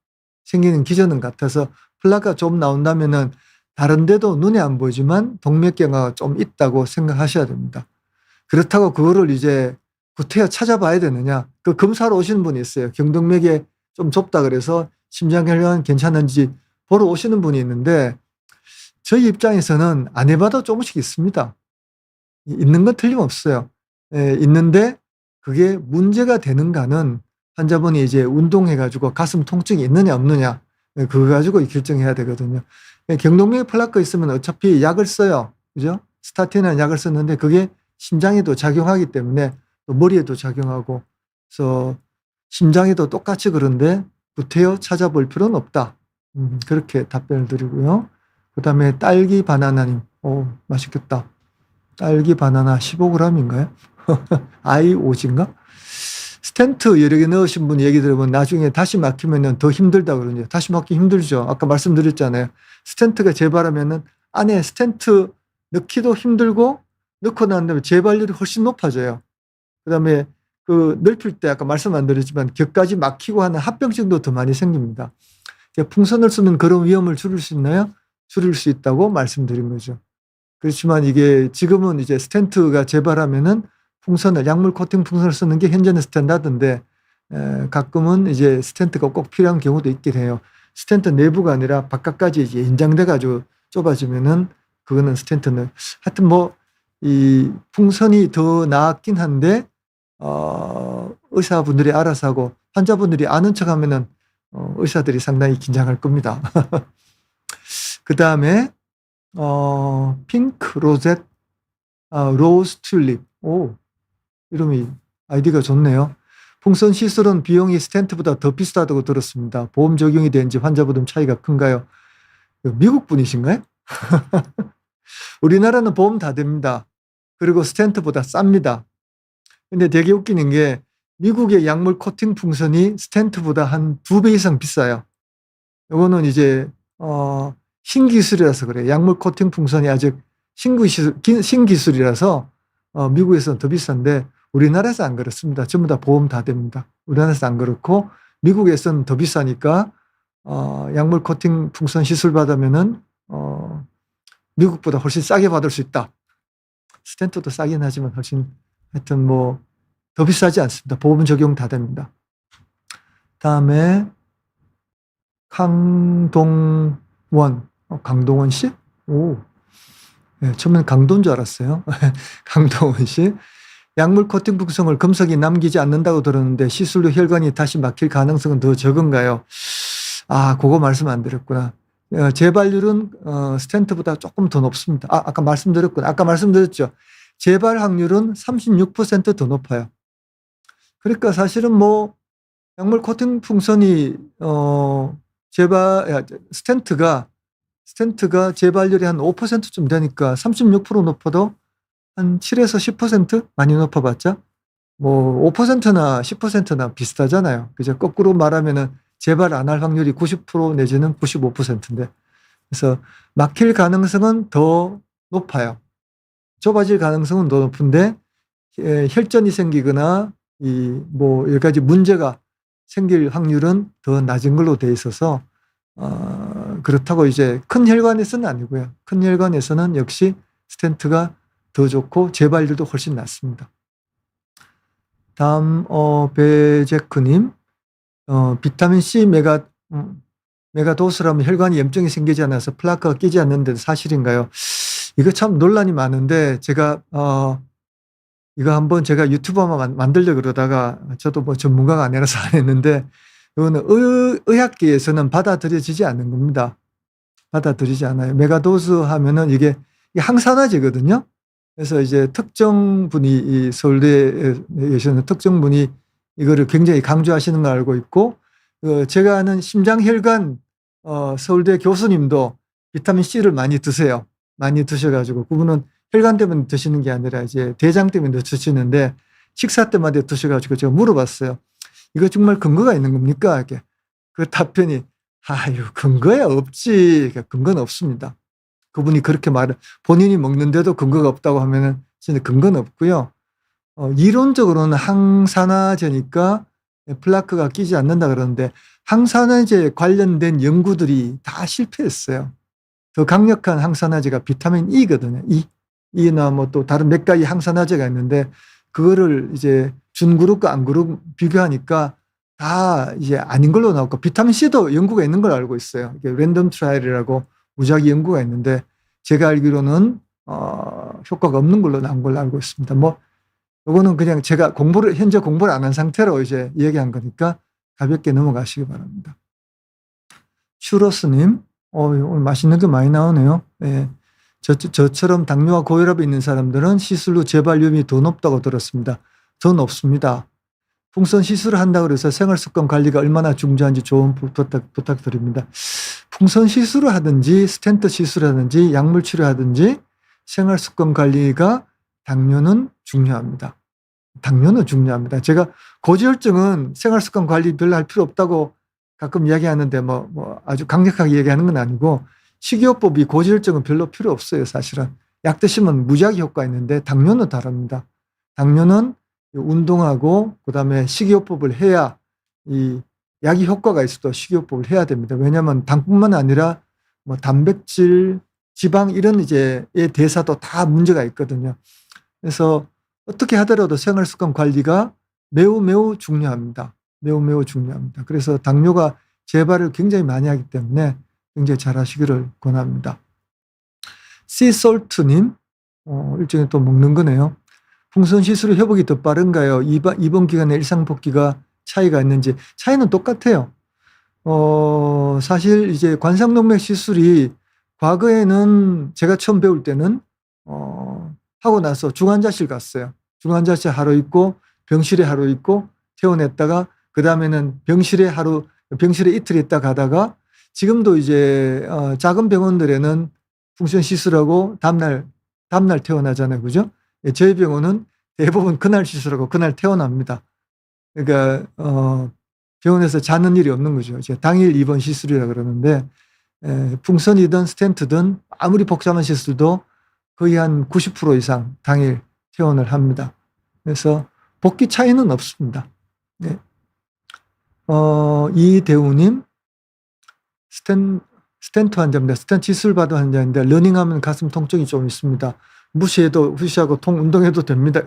생기는 기전은 같아서 플라크가 좀 나온다면은 다른 데도 눈에 안 보이지만 동맥경화가 좀 있다고 생각하셔야 됩니다. 그렇다고 그거를 이제 구태여 찾아봐야 되느냐? 그 검사로 오시는 분이 있어요. 경동맥에 좀 좁다 그래서 심장혈관 괜찮은지 보러 오시는 분이 있는데 저희 입장에서는 안 해봐도 조금씩 있습니다. 있는 건 틀림없어요. 있는데 그게 문제가 되는가는 환자분이 이제 운동해가지고 가슴 통증이 있느냐 없느냐 그거 가지고 결정해야 되거든요. 경동맥에 플라크 있으면 어차피 약을 써요. 그죠? 스타틴이라는 약을 썼는데 그게 심장에도 작용하기 때문에 또 머리에도 작용하고 그래서 심장에도 똑같이 그런데 구태여 찾아볼 필요는 없다. 그렇게 답변을 드리고요. 그 다음에 딸기 바나나님, 맛있겠다. 딸기 바나나 15g인가요? 아이오진가? 스텐트 여러 개 넣으신 분 얘기 들으면 나중에 다시 막히면 더 힘들다 그러죠. 다시 막기 힘들죠. 아까 말씀드렸잖아요. 스텐트가 재발하면은 안에 스텐트 넣기도 힘들고 넣고 난 다음에 재발률이 훨씬 높아져요. 그 다음에 그 넓힐 때 아까 말씀 안 드렸지만 격까지 막히고 하는 합병증도 더 많이 생깁니다. 풍선을 쓰면 그런 위험을 줄일 수 있나요? 줄일 수 있다고 말씀드린 거죠. 그렇지만 이게 지금은 이제 스텐트가 재발하면은 풍선을 약물 코팅 풍선을 쓰는 게 현재는 스탠다드인데 가끔은 이제 스텐트가 꼭 필요한 경우도 있긴 해요. 스텐트 내부가 아니라 바깥까지 이제 연장돼 가지고 좁아지면은 그거는 스텐트는 하여튼 뭐 이 풍선이 더 나았긴 한데 의사분들이 알아서 하고 환자분들이 아는 척하면은 의사들이 상당히 긴장할 겁니다. 그 다음에 핑크 로젯 로즈 튤립. 오, 이름이 아이디가 좋네요. 풍선 시술은 비용이 스텐트보다 더 비싸다고 들었습니다. 보험 적용이 되는지 환자보험 차이가 큰가요? 미국 분이신가요? 우리나라는 보험 다 됩니다. 그리고 스텐트보다 쌉니다. 근데 되게 웃기는 게 미국의 약물 코팅 풍선이 스텐트보다 한 2배 이상 비싸요. 이거는 이제 신기술이라서 그래요. 약물 코팅 풍선이 아직 신기술이라서 미국에서는 더 비싼데 우리나라에서 안 그렇습니다. 전부 다 보험 다 됩니다. 우리나라에서 안 그렇고 미국에서는 더 비싸니까 약물 코팅 풍선 시술 받으면은 미국보다 훨씬 싸게 받을 수 있다. 스텐트도 싸긴 하지만 훨씬 하여튼 뭐 더 비싸지 않습니다. 보험 적용 다 됩니다. 다음에 강동원, 강동원 씨? 오, 네, 처음엔 강도인 줄 알았어요. 강동원 씨. 약물 코팅 풍선을 금속이 남기지 않는다고 들었는데 시술로 혈관이 다시 막힐 가능성은 더 적은가요? 그거 말씀 안 드렸구나. 재발률은 스텐트보다 조금 더 높습니다. 아까 말씀드렸구나. 아까 말씀드렸죠. 재발 확률은 36% 더 높아요. 그러니까 사실은 뭐 약물 코팅 풍선이 스텐트가 재발률이 한 5%쯤 되니까 36% 높아도 한 7에서 10% 많이 높아봤자 뭐 5%나 10%나 비슷하잖아요. 그죠? 거꾸로 말하면은 재발 안 할 확률이 90% 내지는 95%인데 그래서 막힐 가능성은 더 높아요. 좁아질 가능성은 더 높은데 혈전이 생기거나 뭐 여러 가지 문제가 생길 확률은 더 낮은 걸로 돼 있어서 그렇다고 이제 큰 혈관에서는 아니고요. 큰 혈관에서는 역시 스텐트가 더 좋고 재발률도 훨씬 낮습니다. 다음 베제크님, 비타민 C 메가도스라면 혈관이 염증이 생기지 않아서 플라크가 끼지 않는데 사실인가요? 이거 참 논란이 많은데 제가 이거 한번 제가 유튜브 한번 만들려고 그러다가 저도 뭐 전문가가 아니라서 안 했는데 이거는 의학계에서는 받아들여지지 않는 겁니다. 받아들이지 않아요. 메가도스 하면은 이게 항산화제거든요. 그래서 이제 특정 분이 이 서울대에 계시는 특정 분이 이거를 굉장히 강조하시는 걸 알고 있고 제가 아는 심장혈관 서울대 교수님도 비타민 C를 많이 드세요. 많이 드셔가지고 그분은 혈관 때문에 드시는 게 아니라 이제 대장 때문에 드시는데 식사 때마다 드셔가지고 제가 물어봤어요. 이거 정말 근거가 있는 겁니까? 이렇게. 그 답변이 아유 근거야 없지. 근거는 없습니다. 그분이 그렇게 본인이 먹는데도 근거가 없다고 하면은 진짜 근거는 없고요. 이론적으로는 항산화제니까 플라크가 끼지 않는다 그러는데 항산화제 관련된 연구들이 다 실패했어요. 더 강력한 항산화제가 비타민 E거든요. E나 뭐 또 다른 몇 가지 항산화제가 있는데 그거를 이제 준 그룹과 안 그룹 비교하니까 다 이제 아닌 걸로 나왔고 비타민 C도 연구가 있는 걸 알고 있어요. 이게 랜덤 트라이얼이라고 무작위 연구가 있는데 제가 알기로는 효과가 없는 걸로 나온 걸로 알고 있습니다. 뭐 요거는 그냥 제가 현재 공부를 안 한 상태로 이제 얘기한 거니까 가볍게 넘어가시기 바랍니다. 슈로스님, 오늘 맛있는 게 많이 나오네요. 예. 저처럼 당뇨와 고혈압이 있는 사람들은 시술 후 재발 위험이 더 높다고 들었습니다. 더 높습니다. 풍선 시술을 한다고 해서 생활습관 관리가 얼마나 중요한지 조언 부탁드립니다. 풍선 시술을 하든지 스텐트 시술을 하든지 약물 치료하든지 생활습관 관리가 당뇨는 중요합니다. 당뇨는 중요합니다. 제가 고지혈증은 생활습관 관리 별로 할 필요 없다고 가끔 이야기하는데 뭐 아주 강력하게 얘기하는 건 아니고 식이요법이 고지혈증은 별로 필요 없어요. 사실은 약 드시면 무지하게 효과 있는데 당뇨는 다릅니다. 당뇨는 운동하고 그다음에 식이요법을 해야 이 약이 효과가 있어도 식이요법을 해야 됩니다. 왜냐하면 당뿐만 아니라 뭐 단백질, 지방 이런 이제의 대사도 다 문제가 있거든요. 그래서 어떻게 하더라도 생활습관 관리가 매우 매우 중요합니다. 매우 매우 중요합니다. 그래서 당뇨가 재발을 굉장히 많이 하기 때문에 굉장히 잘 하시기를 권합니다. 씨솔트님, 일종의 또 먹는 거네요. 풍선 시술의 회복이 더 빠른가요? 입원 기간에 일상 복귀가 차이가 있는지. 차이는 똑같아요. 사실 이제 관상동맥 시술이 과거에는 제가 처음 배울 때는 하고 나서 중환자실 갔어요. 중환자실 하루 있고 병실에 하루 있고 퇴원했다가 그 다음에는 병실에 이틀 있다 가다가 지금도 이제 작은 병원들에는 풍선 시술하고 다음날 퇴원하잖아요. 그죠? 예, 저희 병원은 대부분 그날 시술하고 그날 퇴원합니다. 그러니까 병원에서 자는 일이 없는 거죠. 이제 당일 입원 시술이라 그러는데 풍선이든 스텐트든 아무리 복잡한 시술도 거의 한 90% 이상 당일 퇴원을 합니다. 그래서 복귀 차이는 없습니다. 네. 이대우님, 스텐트 환자입니다. 스텐트 시술 받은 환자인데 러닝하면 가슴 통증이 좀 있습니다. 무시하고 운동해도 됩니다.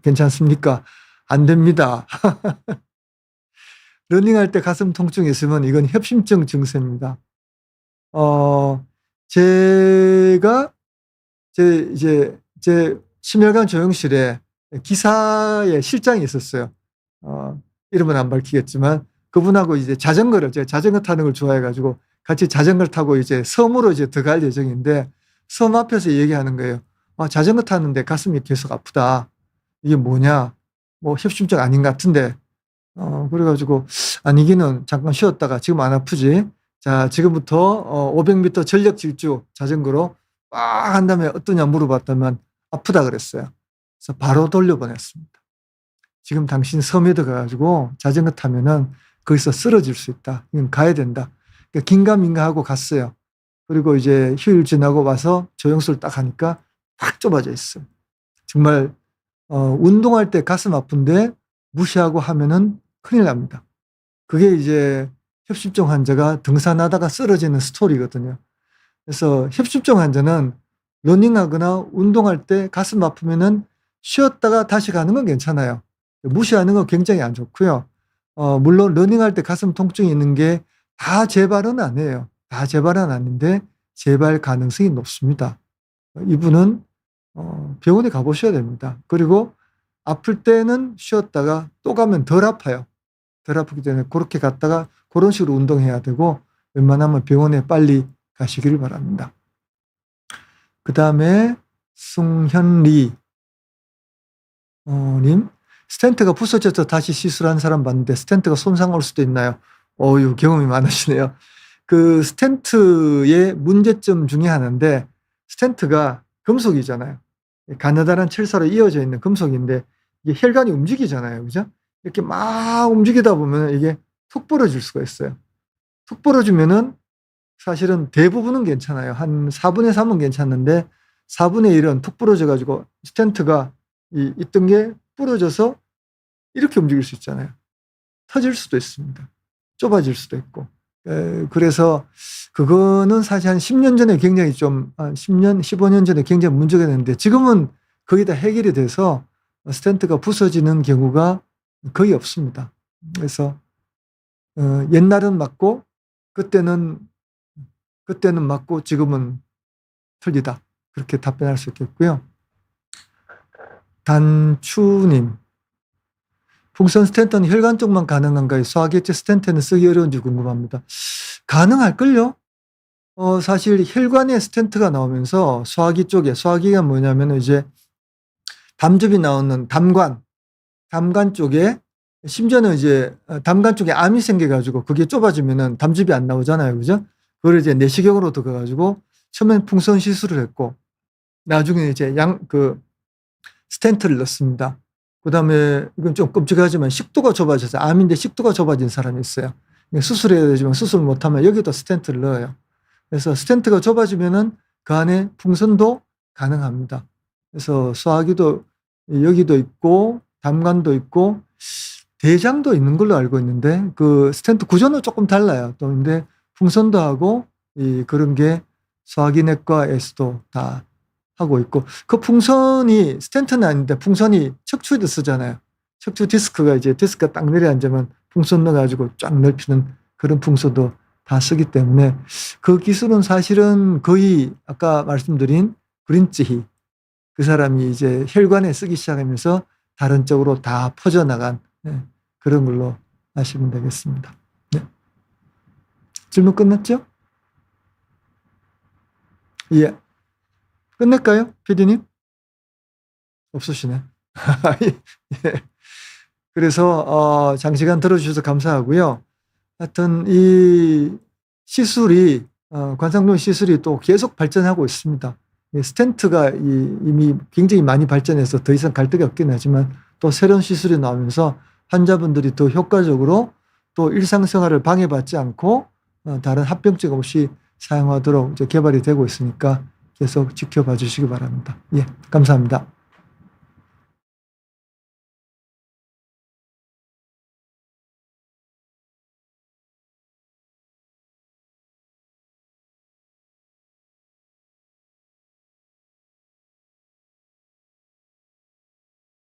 괜찮습니까? 안 됩니다. 러닝할 때 가슴 통증이 있으면 이건 협심증 증세입니다. 제가 제 심혈관 조영실에 기사의 실장이 있었어요. 이름은 안 밝히겠지만 그분하고 이제 제가 자전거 타는 걸 좋아해가지고 같이 자전거를 타고 이제 섬으로 이제 들어갈 예정인데 섬 앞에서 얘기하는 거예요. 자전거 타는데 가슴이 계속 아프다. 이게 뭐냐? 뭐 협심증 아닌 것 같은데. 그래가지고 아니기는 잠깐 쉬었다가 지금 안 아프지? 자, 지금부터 500m 전력 질주 자전거로 빡 한 다음에 어떠냐 물어봤더만 아프다 그랬어요. 그래서 바로 돌려보냈습니다. 지금 당신 섬에 들어가가지고 자전거 타면은 거기서 쓰러질 수 있다. 이건 가야 된다. 그러니까 긴가민가 하고 갔어요. 그리고 이제 휴일 지나고 와서 조영술 딱 하니까 팍 좁아져 있어요. 정말 운동할 때 가슴 아픈데 무시하고 하면은 큰일 납니다. 그게 이제 협심증 환자가 등산하다가 쓰러지는 스토리거든요. 그래서 협심증 환자는 러닝하거나 운동할 때 가슴 아프면은 쉬었다가 다시 가는 건 괜찮아요. 무시하는 건 굉장히 안 좋고요. 물론 러닝할 때 가슴 통증이 있는 게 다 재발은 아니에요. 다 재발은 아닌데 재발 가능성이 높습니다. 이분은 병원에 가보셔야 됩니다. 그리고 아플 때는 쉬었다가 또 가면 덜 아파요. 덜 아프기 때문에 그렇게 갔다가 그런 식으로 운동해야 되고 웬만하면 병원에 빨리 가시기를 바랍니다. 그 다음에 승현리 님, 스텐트가 부서져서 다시 시술한 사람 봤는데 스텐트가 손상 올 수도 있나요? 어유, 경험이 많으시네요. 그 스텐트의 문제점 중에 하나인데, 스텐트가 금속이잖아요. 가느다란 철사로 이어져 있는 금속인데 이게 혈관이 움직이잖아요. 그죠? 이렇게 막 움직이다 보면 이게 툭 부러질 수가 있어요. 툭 부러지면은 사실은 대부분은 괜찮아요. 한 4분의 3은 괜찮는데 4분의 1은 툭 부러져 가지고 스텐트가 있던 게 부러져서 이렇게 움직일 수 있잖아요. 터질 수도 있습니다. 좁아질 수도 있고. 그래서 그거는 사실 한 10년 전에 굉장히 좀, 10년, 15년 전에 굉장히 문제가 됐는데 지금은 거의 다 해결이 돼서 스텐트가 부서지는 경우가 거의 없습니다. 그래서 옛날은 맞고 그때는 맞고 지금은 틀리다. 그렇게 답변할 수 있겠고요. 단추님, 풍선 스텐트는 혈관 쪽만 가능한가요? 소화기체 스텐트는 쓰기 어려운지 궁금합니다. 가능할걸요? 사실 혈관에 스텐트가 나오면서 소화기 쪽에, 소화기가 뭐냐면 이제 담즙이 나오는 담관 쪽에, 심지어는 이제 담관 쪽에 암이 생겨가지고 그게 좁아지면은 담즙이 안 나오잖아요. 그죠? 그걸 이제 내시경으로 들어가가지고 처음엔 풍선 시술을 했고, 나중에 이제 스텐트를 넣습니다. 그 다음에 이건 좀 끔찍하지만 식도가 좁아져서, 암인데 식도가 좁아진 사람이 있어요. 수술해야 되지만 수술 못하면 여기도 스텐트를 넣어요. 그래서 스텐트가 좁아지면은 그 안에 풍선도 가능합니다. 그래서 소화기도 여기도 있고 담관도 있고 대장도 있는 걸로 알고 있는데 그 스텐트 구조는 조금 달라요. 또 근데 풍선도 하고 그런 게 소화기내과에서도 다 하고 있고, 그 풍선이 스텐트는 아닌데 풍선이 척추에도 쓰잖아요. 척추 디스크가 이제 디스크가 딱 내려앉으면 풍선 넣어가지고 쫙 넓히는 그런 풍선도 다 쓰기 때문에 그 기술은 사실은 거의 아까 말씀드린 그린츠히 그 사람이 이제 혈관에 쓰기 시작하면서 다른 쪽으로 다 퍼져나간 그런 걸로 아시면 되겠습니다. 네. 질문 끝났죠? 예. 끝낼까요? PD님? 없으시네. 예. 그래서 장시간 들어주셔서 감사하고요. 하여튼 이 시술이 관상동 시술이 또 계속 발전하고 있습니다. 스텐트가 이미 굉장히 많이 발전해서 더 이상 갈 데가 없긴 하지만 또 새로운 시술이 나오면서 환자분들이 더 효과적으로 또 일상생활을 방해받지 않고 다른 합병증 없이 사용하도록 이제 개발이 되고 있으니까 계속 지켜봐 주시기 바랍니다. 예, 감사합니다.